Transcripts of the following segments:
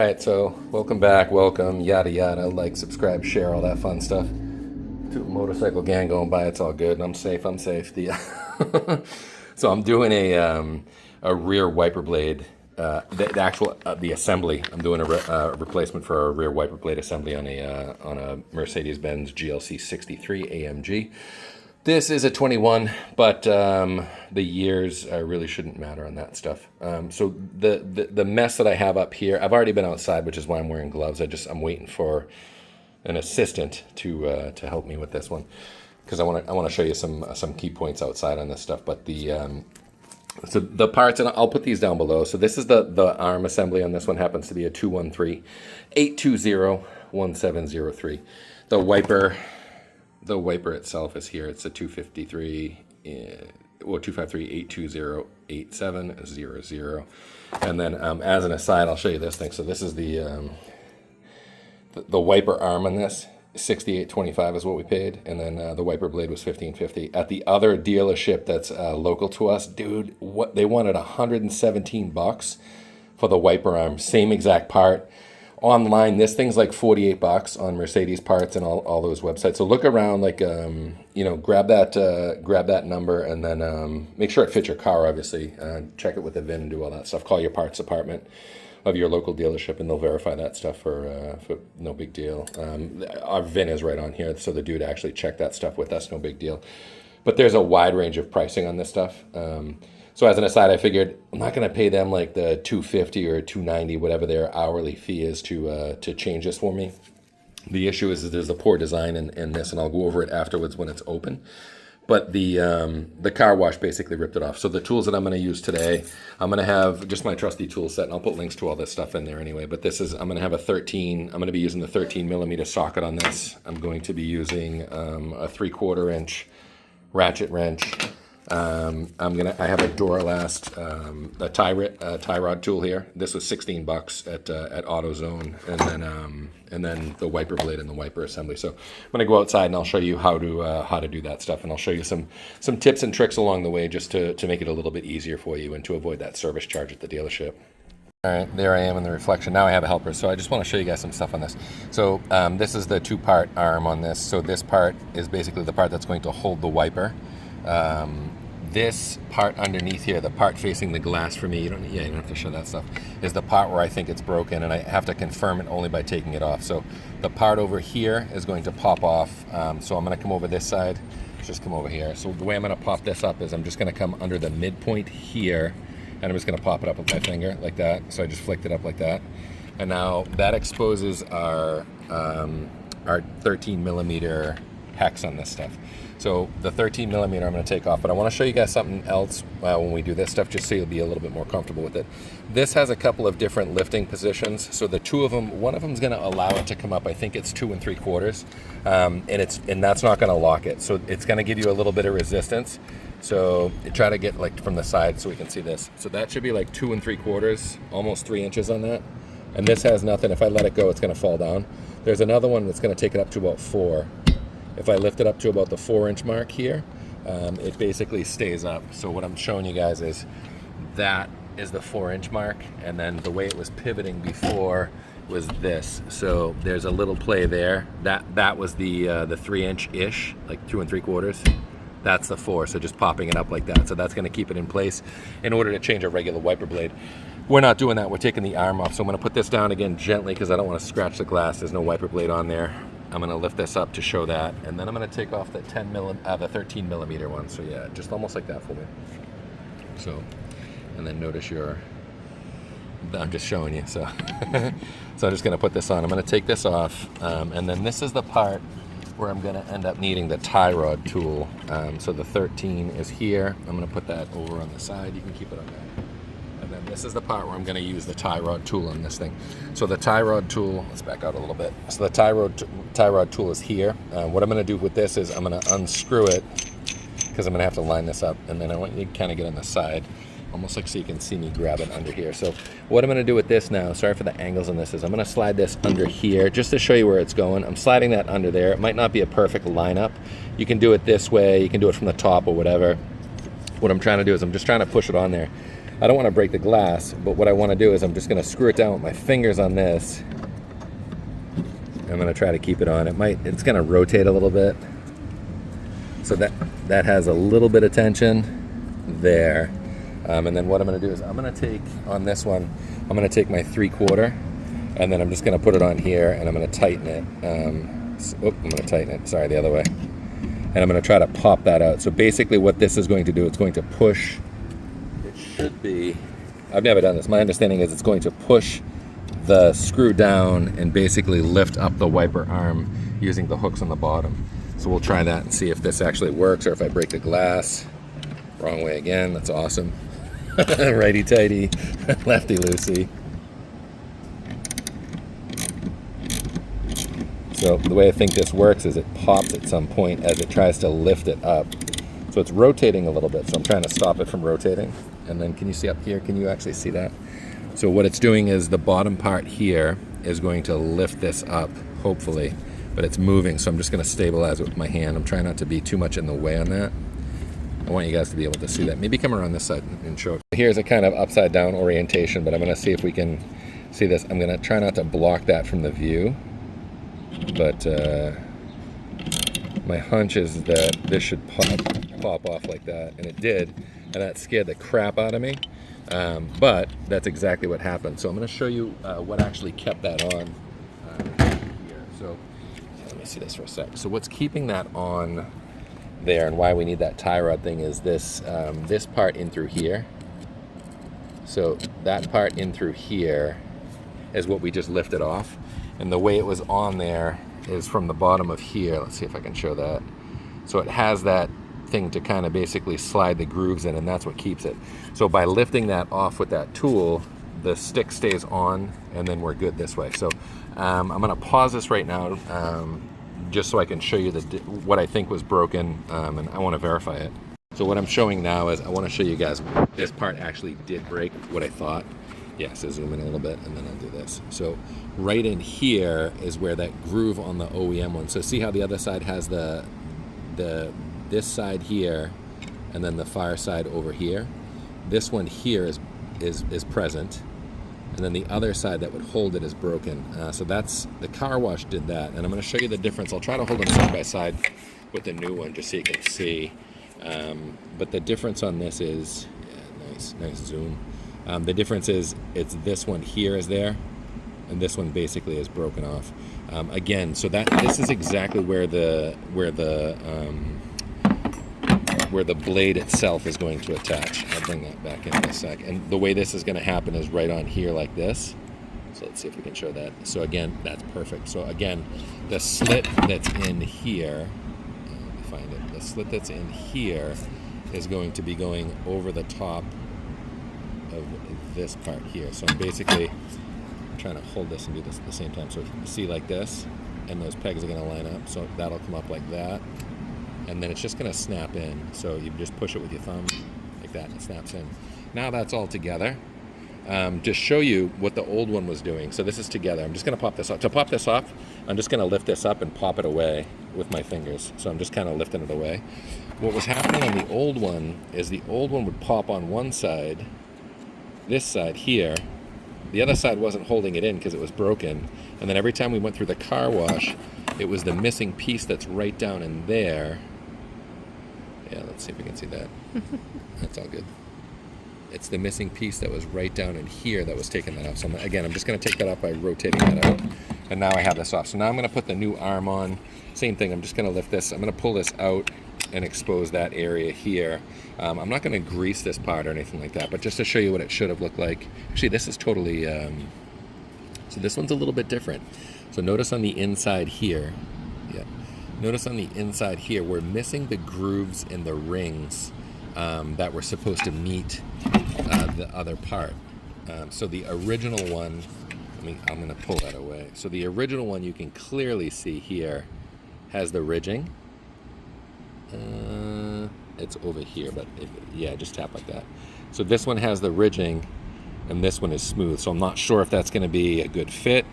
Alright, so welcome back, welcome, yada yada, like, subscribe, share, all that fun stuff. To a motorcycle gang going by, it's all good, and I'm safe. So I'm doing a rear wiper blade, the assembly. I'm doing a replacement for a rear wiper blade assembly on a Mercedes Benz GLC63 AMG. This is a 21, but the years really shouldn't matter on that stuff. So the mess that I have up here, I've already been outside, which is why I'm wearing gloves. I'm waiting for an assistant to help me with this one, because I want to show you some key points outside on this stuff. But so the parts, and I'll put these down below. So this is the arm assembly on this one. Happens to be a 213-820-1703. The wiper itself is here. It's a 253-820-8700. And then as an aside, I'll show you this thing. So this is the wiper arm on this. $68.25 is what we paid, and then the wiper blade was $15.50. At the other dealership that's local to us, dude, what they wanted $117 for the wiper arm, same exact part. Online, this thing's like $48 on Mercedes parts and all those websites. So look around, like grab that number, and then make sure it fits your car. Obviously, check it with the VIN and do all that stuff. Call your parts department of your local dealership, and they'll verify that stuff for no big deal. Our VIN is right on here, so the dude actually checked that stuff with us, no big deal. But there's a wide range of pricing on this stuff. So as an aside, I figured I'm not going to pay them like the $250 or $290, whatever their hourly fee is to change this for me. The issue is there's a poor design in this, and I'll go over it afterwards when it's open. But the car wash basically ripped it off. So the tools that I'm going to use today, I'm going to have just my trusty tool set, and I'll put links to all this stuff in there anyway. But I'm going to have I'm going to be using the 13 millimeter socket on this. I'm going to be using a 3/4 inch ratchet wrench. I have a Duralast tie rod tool here. This was $16 at AutoZone, and then the wiper blade and the wiper assembly. So I'm gonna go outside and I'll show you how to do that stuff, and I'll show you some tips and tricks along the way, just to make it a little bit easier for you and to avoid that service charge at the dealership. All right, there I am in the reflection. Now I have a helper, so I just want to show you guys some stuff on this. So this is the 2-part arm on this. So this part is basically the part that's going to hold the wiper. This part underneath here, the part facing the glass for me, you don't have to show that stuff, is the part where I think it's broken, and I have to confirm it only by taking it off. So the part over here is going to pop off. So I'm going to come over this side. Let's just come over here. So the way I'm going to pop this up is I'm just going to come under the midpoint here, and I'm just going to pop it up with my finger like that. So I just flicked it up like that. And now that exposes our 13 millimeter hex on this stuff. So the 13 millimeter I'm going to take off, but I want to show you guys something else when we do this stuff, just so you'll be a little bit more comfortable with it. This has a couple of different lifting positions. So the two of them, one of them is going to allow it to come up. I think it's 2 3/4, and that's not going to lock it. So it's going to give you a little bit of resistance. So try to get like from the side so we can see this. So that should be like 2 3/4, almost 3 inches on that. And this has nothing. If I let it go, it's going to fall down. There's another one that's going to take it up to about 4. If I lift it up to about the 4-inch mark here, it basically stays up. So what I'm showing you guys is that is the 4-inch mark, and then the way it was pivoting before was this. So there's a little play there. That was the 3-inch-ish, like 2 3/4. That's the 4, so just popping it up like that. So that's going to keep it in place in order to change a regular wiper blade. We're not doing that. We're taking the arm off. So I'm going to put this down again gently because I don't want to scratch the glass. There's no wiper blade on there. I'm going to lift this up to show that, and then I'm going to take off the 13 millimeter one. So yeah, just almost like that for me. So, and then notice I'm just showing you. So, so I'm just going to put this on. I'm going to take this off, and then this is the part where I'm going to end up needing the tie rod tool. So the 13 is here. I'm going to put that over on the side. You can keep it on there. And then this is the part where I'm going to use the tie rod tool on this thing. So the tie rod tool, let's back out a little bit. So the tie rod tool is here. What I'm going to do with this is I'm going to unscrew it, because I'm going to have to line this up, and then I want you to kind of get on the side, almost like so you can see me grab it under here. So what I'm going to do with this now, sorry for the angles on this, is I'm going to slide this under here just to show you where it's going. I'm sliding that under there. It might not be a perfect lineup. You can do it this way. You can do it from the top or whatever. What I'm trying to do is I'm just trying to push it on there. I don't want to break the glass, but what I want to do is I'm just going to screw it down with my fingers on this. I'm going to try to keep it on. It's going to rotate a little bit. So that has a little bit of tension there. And then what I'm going to do is I'm going to take, on this one, I'm going to take my 3/4, and then I'm just going to put it on here, and I'm going to tighten it. I'm going to tighten it, sorry, the other way. And I'm going to try to pop that out. So basically what this is going to do, it's going to push, it should be, I've never done this. My understanding is it's going to push the screw down and basically lift up the wiper arm using the hooks on the bottom. So we'll try that and see if this actually works, or if I break the glass. Wrong way again, that's awesome. Righty tighty, lefty loosey. So the way I think this works is it pops at some point as it tries to lift it up. So it's rotating a little bit, so I'm trying to stop it from rotating. And then can you see up here, can you actually see that? So what it's doing is the bottom part here is going to lift this up, hopefully, but it's moving, so I'm just going to stabilize it with my hand. I'm trying not to be too much in the way on that. I want you guys to be able to see that. Maybe come around this side and show it. Here's a kind of upside down orientation, but I'm going to see if we can see this. I'm going to try not to block that from the view, but my hunch is that this should pop off like that, and it did, and that scared the crap out of me. But that's exactly what happened. So I'm going to show you what actually kept that on here. So let me see this for a sec. So what's keeping that on there, and why we need that tie rod thing, is this this part in through here. So that part in through here is what we just lifted off, and the way it was on there is from the bottom of here. Let's see if I can show that. So it has that thing to kind of basically slide the grooves in, and that's what keeps it. So by lifting that off with that tool, the stick stays on, and then we're good this way. So I'm going to pause this right now, just so I can show you what I think was broken, and I want to verify it. So what I'm showing now is I want to show you guys this part actually did break, what I thought. Yeah, so zoom in a little bit, and then I'll do this. So right in here is where that groove on the OEM one. So see how the other side has this side here, and then the fire side over here. This one here is present, and then the other side that would hold it is broken. So that's, the car wash did that, and I'm going to show you the difference. I'll try to hold them side by side with the new one just so you can see. But the difference on this is, yeah, nice zoom. The difference is it's this one here is there, and this one basically is broken off. Again, so this is exactly where the blade itself is going to attach. I'll bring that back in a sec. And the way this is going to happen is right on here like this. So let's see if we can show that. So again, that's perfect. So again, the slit that's in here, let me find it. The slit that's in here is going to be going over the top of this part here. So I'm basically trying to hold this and do this at the same time. So see like this, and those pegs are going to line up. So that'll come up like that. And then it's just going to snap in. So you just push it with your thumb like that, and it snaps in. Now that's all together. Just show you what the old one was doing. So this is together. I'm just going to pop this off. To pop this off, I'm just going to lift this up and pop it away with my fingers. So I'm just kind of lifting it away. What was happening on the old one is the old one would pop on one side, this side here. The other side wasn't holding it in because it was broken. And then every time we went through the car wash, it was the missing piece that's right down in there. Yeah, let's see if we can see that. That's all good. It's the missing piece that was right down in here that was taking that off. So again, I'm just going to take that off by rotating that out. And now I have this off. So now I'm going to put the new arm on. Same thing, I'm just going to lift this. I'm going to pull this out and expose that area here. I'm not going to grease this part or anything like that, but just to show you what it should have looked like. Actually, this is totally, so this one's a little bit different. So notice on the inside here, yeah. Notice on the inside here, we're missing the grooves in the rings that were supposed to meet the other part. So the original one, I'm going to pull that away. So the original one you can clearly see here has the ridging. It's over here, but yeah, just tap like that. So this one has the ridging, and this one is smooth. So I'm not sure if that's going to be a good fit.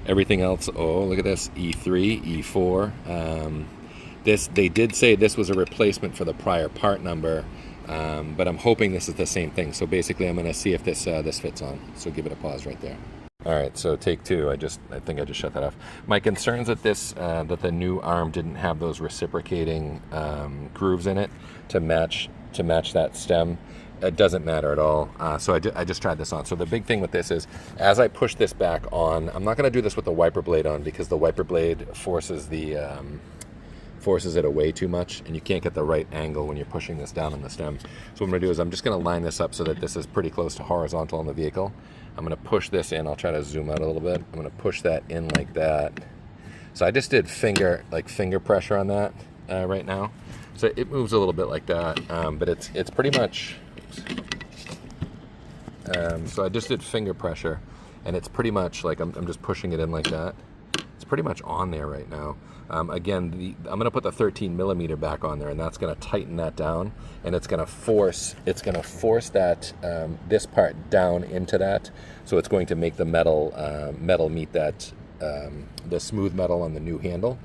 Everything else, oh, look at this, E3, E4. They did say this was a replacement for the prior part number. But I'm hoping this is the same thing. So basically I'm going to see if this fits on. So give it a pause right there. All right, so take two. I think I just shut that off. My concerns that that the new arm didn't have those reciprocating grooves in it to match that stem. It doesn't matter at all. So I just tried this on. So the big thing with this is, as I push this back on, I'm not going to do this with the wiper blade on because the wiper blade forces it away too much, and you can't get the right angle when you're pushing this down on the stem. So what I'm going to do is I'm just going to line this up so that this is pretty close to horizontal on the vehicle. I'm going to push this in. I'll try to zoom out a little bit. I'm going to push that in like that. So I just did finger pressure on that right now. So it moves a little bit like that, but it's pretty much. So I just did finger pressure, and it's pretty much like I'm just pushing it in like that. It's pretty much on there right now. Again, I'm going to put the 13 millimeter back on there, and that's going to tighten that down, and it's going to force that this part down into that. So it's going to make the metal meet that the smooth metal on the new handle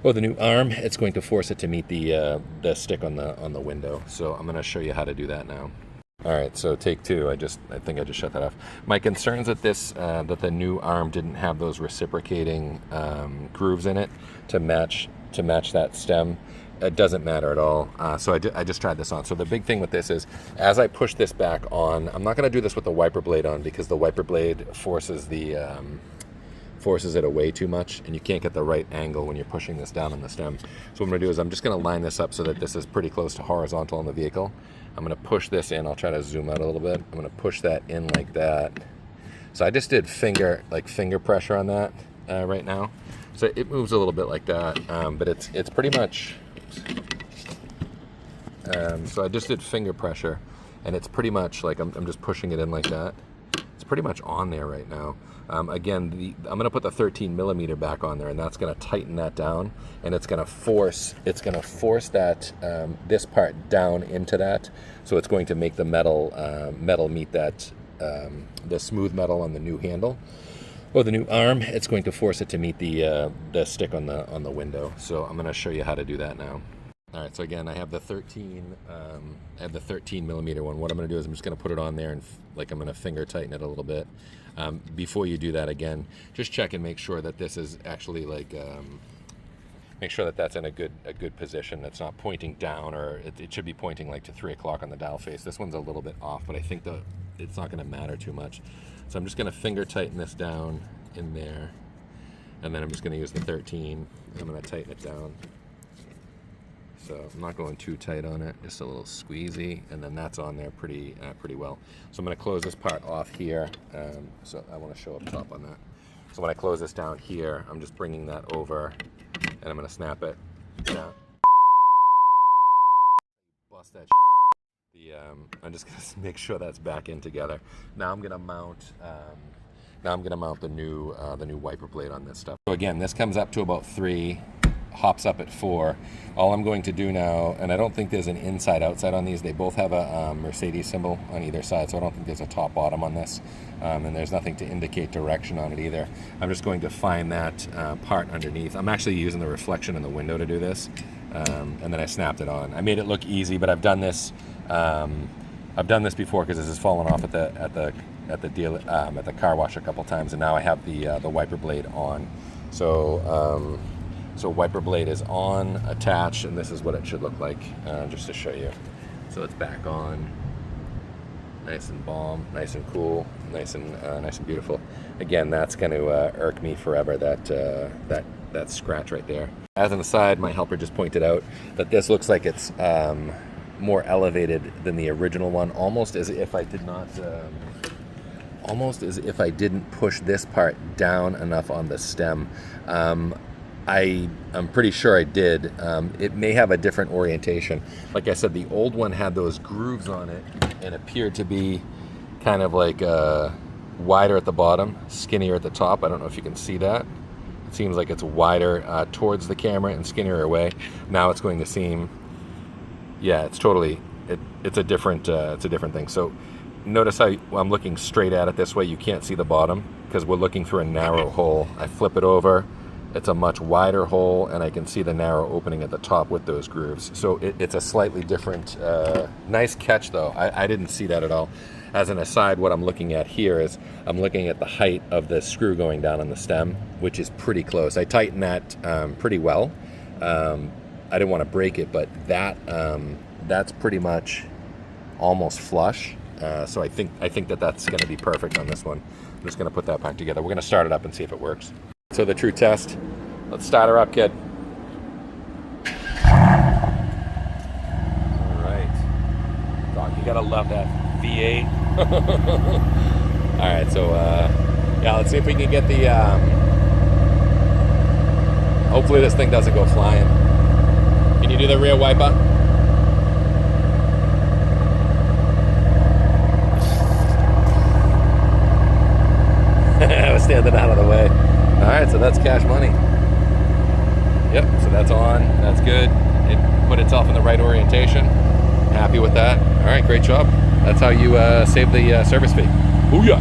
or the new arm. It's going to force it to meet the stick on the window. So I'm going to show you how to do that now. All right, so take two. I think I just shut that off. My concerns that that the new arm didn't have those reciprocating grooves in it to match that stem. It doesn't matter at all. So I just tried this on. So the big thing with this is, as I push this back on, I'm not going to do this with the wiper blade on because the wiper blade forces it away too much, and you can't get the right angle when you're pushing this down on the stem. So what I'm going to do is I'm just going to line this up so that this is pretty close to horizontal on the vehicle. I'm going to push this in. I'll try to zoom out a little bit. I'm going to push that in like that. So I just did finger pressure on that right now. So it moves a little bit like that, but it's pretty much. So I just did finger pressure, and it's pretty much like I'm just pushing it in like that. It's pretty much on there right now. Again, I'm going to put the 13 millimeter back on there, and that's going to tighten that down, and it's going to force that this part down into that. So it's going to make the metal meet that the smooth metal on the new handle or the new arm. It's going to force it to meet the stick on the window. So I'm going to show you how to do that now. All right, so again, I have the 13 millimeter one. What I'm going to do is I'm just going to put it on there, and I'm going to finger tighten it a little bit. Before you do that, again, just check and make sure that this is actually make sure that that's in a good position. It's not pointing down, or it should be pointing like to 3 o'clock on the dial face. This one's a little bit off, but I think it's not going to matter too much. So I'm just going to finger tighten this down in there, and then I'm just going to use the 13. I'm going to tighten it down. So I'm not going too tight on it, just a little squeezy, and then that's on there pretty well. So I'm going to close this part off here. So I want to show up top on that. So when I close this down here, I'm just bringing that over, and I'm going to snap it down. Bust that. I'm just going to make sure that's back in together. Now I'm going to mount. The new wiper blade on this stuff. So again, this comes up to about 3. Hops up at 4. All I'm going to do now, and I don't think there's an inside-outside on these. They both have a Mercedes symbol on either side, so I don't think there's a top-bottom on this. And there's nothing to indicate direction on it either. I'm just going to find that part underneath. I'm actually using the reflection in the window to do this, and then I snapped it on. I made it look easy, but I've done this. I've done this before because this has fallen off at the car wash a couple times, and now I have the wiper blade on. So wiper blade is on, attached, and this is what it should look like, just to show you. So it's back on, nice and balm, nice and cool, nice and beautiful. Again, that's going to irk me forever, that scratch right there. As an aside, my helper just pointed out that this looks like it's more elevated than the original one, almost as if I didn't push this part down enough on the stem. I'm pretty sure I did. It may have a different orientation. Like I said, the old one had those grooves on it and appeared to be kind of like wider at the bottom, skinnier at the top. I don't know if you can see that. It seems like it's wider towards the camera and skinnier away. Now it's going to seem, yeah, it's a different thing. So notice how I'm looking straight at it this way. You can't see the bottom because we're looking through a narrow hole. I flip it over, it's a much wider hole, and I can see the narrow opening at the top with those grooves. So it's a slightly different, nice catch though. I didn't see that at all. As an aside, what I'm looking at here is I'm looking at the height of the screw going down on the stem, which is pretty close. I tightened that pretty well. I didn't want to break it, but that's pretty much almost flush. So I think that that's going to be perfect on this one. I'm just going to put that back together. We're going to start it up and see if it works. So the true test. Let's start her up, kid. All right. Dog, you gotta love that V8. All right, so yeah, let's see if we can get the. Hopefully this thing doesn't go flying. Can you do the rear wiper? I was standing out of the way. All right, so that's cash money. Yep, so that's on. That's good. It put itself in the right orientation. Happy with that. All right, great job. That's how you save the service fee. Booyah!